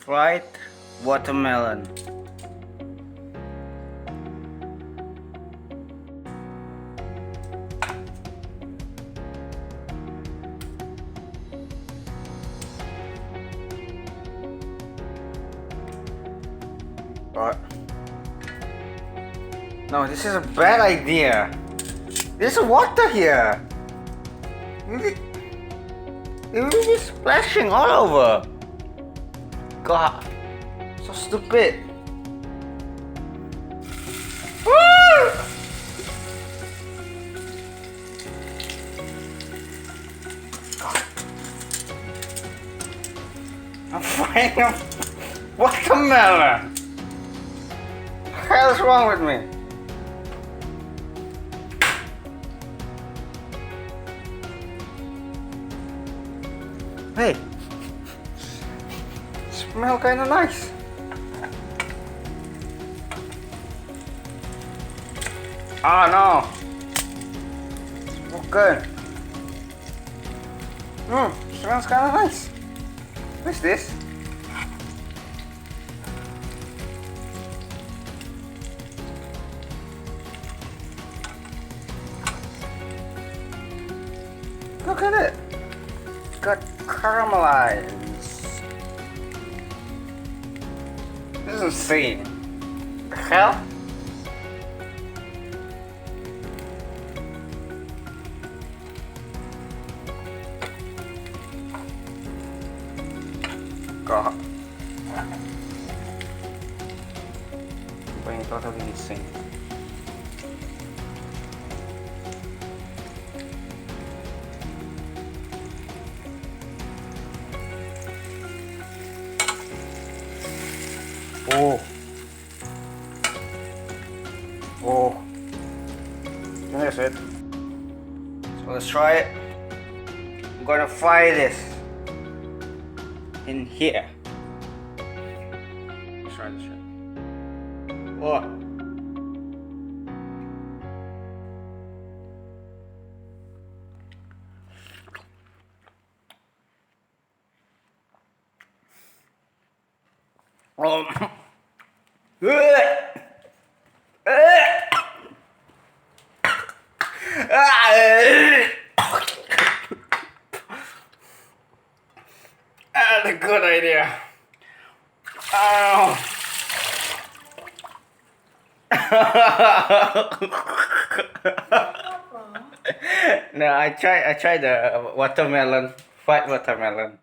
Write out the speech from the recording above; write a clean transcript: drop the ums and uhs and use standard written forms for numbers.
fried watermelon. What? No, this is a bad idea. There's water here. It will be splashing all over. God, so stupid. I'm frying a watermelon. What the hell is wrong with me? Hey, smell kinda nice. Oh no, okay. Smells kinda nice. What's this? Look at it. It's got caramelized. This is insane. The hell? God. Going totally insane. Oh. Oh. That's it. So let's try it. I'm gonna fry this in here. Let's try this shit. What? That's a good idea. Oh. No, I tried the watermelon, fried watermelon.